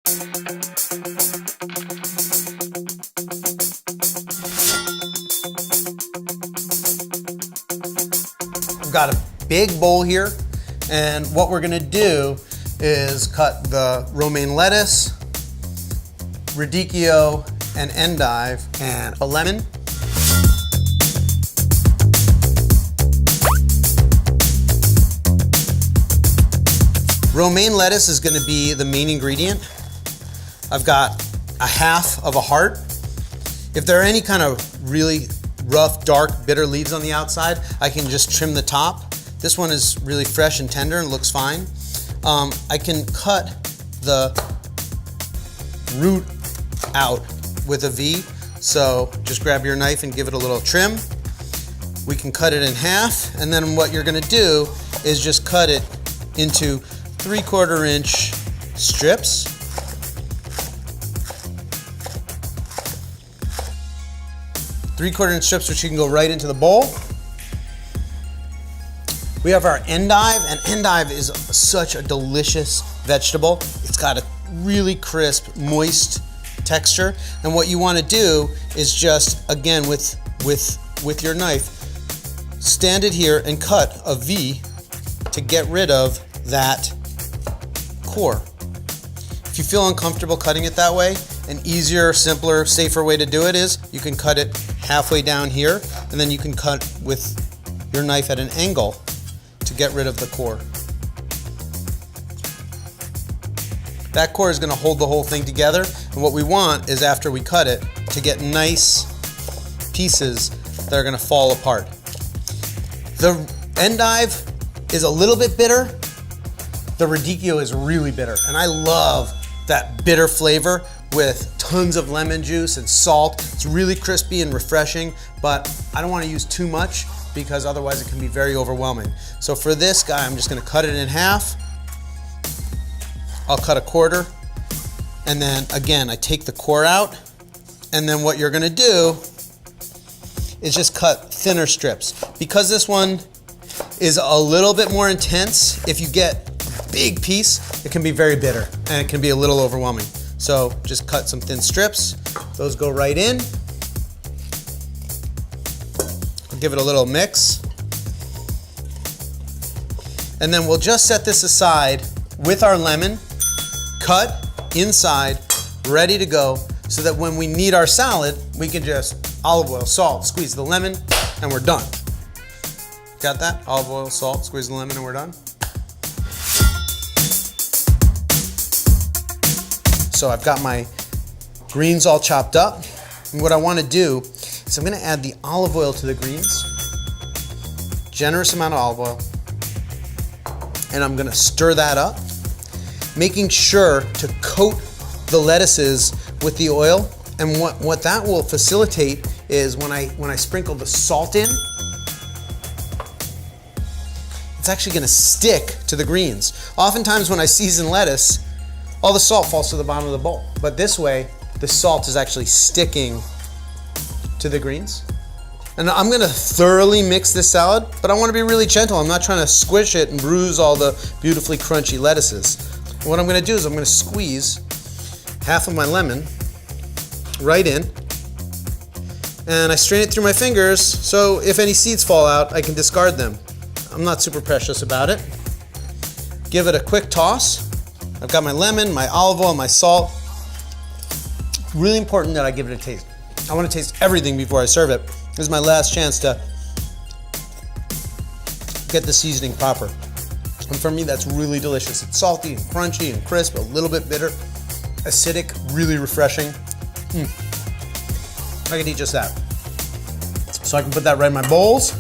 We've got a big bowl here, and what we're gonna do is cut the romaine lettuce, radicchio, and endive, and a lemon. Romaine lettuce is gonna be the main ingredient. I've got a half of a heart. If there are any kind of really rough, dark, bitter leaves on the outside, I can just trim the top. This one is really fresh and tender and looks fine. I can cut the root out with a V, so just grab your knife and give it a little trim. We can cut it in half, and then what you're gonna do is just cut it into 3/4 inch strips. Which you can go right into the bowl. We have our endive, and endive is such a delicious vegetable. It's got a really crisp, moist texture, and what you want to do is just, again, with your knife, stand it here and cut a V to get rid of that core. If you feel uncomfortable cutting it that way, an easier, simpler, safer way to do it is you can cut it halfway down here, and then you can cut with your knife at an angle to get rid of the core. That core is going to hold the whole thing together, and what we want is, after we cut it, to get nice pieces that are going to fall apart. The endive is a little bit bitter. The radicchio is really bitter, and I love that bitter flavor with tons of lemon juice and salt. It's really crispy and refreshing, but I don't want to use too much because otherwise it can be very overwhelming. So for this guy, I'm just going to cut it in half. I'll cut a quarter, and then again, I take the core out, and then what you're going to do is just cut thinner strips. Because this one is a little bit more intense, if you get a big piece, it can be very bitter and it can be a little overwhelming. So just cut some thin strips. Those go right in. I'll give it a little mix. And then we'll just set this aside with our lemon, cut inside, ready to go, so that when we need our salad, we can just olive oil, salt, squeeze the lemon, and we're done. Got that? Olive oil, salt, squeeze the lemon, and we're done. So I've got my greens all chopped up. And what I want to do is I'm going to add the olive oil to the greens. Generous amount of olive oil. And I'm going to stir that up, making sure to coat the lettuces with the oil. And what that will facilitate is when I sprinkle the salt in, it's actually going to stick to the greens. Oftentimes when I season lettuce, all the salt falls to the bottom of the bowl. But this way, the salt is actually sticking to the greens. And I'm gonna thoroughly mix this salad, but I wanna be really gentle. I'm not trying to squish it and bruise all the beautifully crunchy lettuces. What I'm gonna do is I'm gonna squeeze half of my lemon right in, and I strain it through my fingers, so if any seeds fall out, I can discard them. I'm not super precious about it. Give it a quick toss. I've got my lemon, my olive oil, my salt. Really important that I give it a taste. I want to taste everything before I serve it. This is my last chance to get the seasoning proper. And for me, that's really delicious. It's salty and crunchy and crisp, a little bit bitter, acidic, really refreshing. I could eat just that. So I can put that right in my bowls.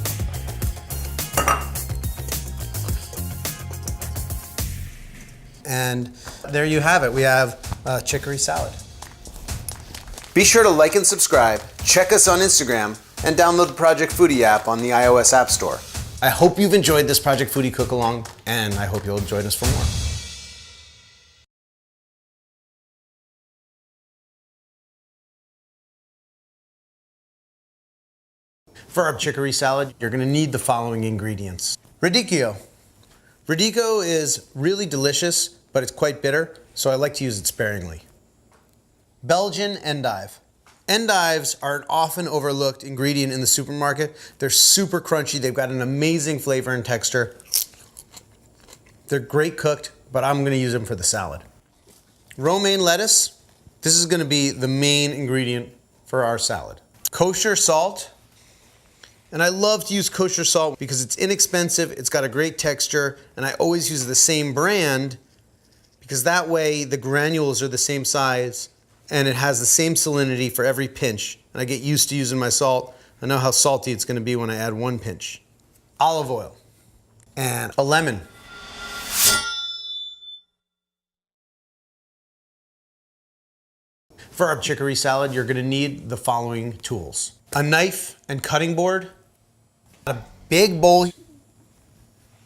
And there you have it. We have chicory salad. Be sure to like and subscribe, check us on Instagram, and download the Project Foodie app on the iOS App Store. I hope you've enjoyed this Project Foodie cook-along, and I hope you'll join us for more. For our chicory salad, you're going to need the following ingredients. Radicchio. Radicchio is really delicious, but it's quite bitter, so I like to use it sparingly. Belgian endive. Endives are an often overlooked ingredient in the supermarket. They're super crunchy. They've got an amazing flavor and texture. They're great cooked, but I'm gonna use them for the salad. Romaine lettuce. This is gonna be the main ingredient for our salad. Kosher salt. And I love to use kosher salt because it's inexpensive, it's got a great texture, and I always use the same brand because that way the granules are the same size and it has the same salinity for every pinch. And I get used to using my salt. I know how salty it's gonna be when I add 1 pinch. Olive oil and a lemon. For our chicory salad, you're gonna need the following tools. A knife and cutting board, a big bowl.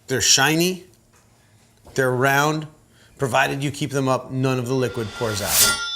They're shiny, they're round. Provided you keep them up, none of the liquid pours out.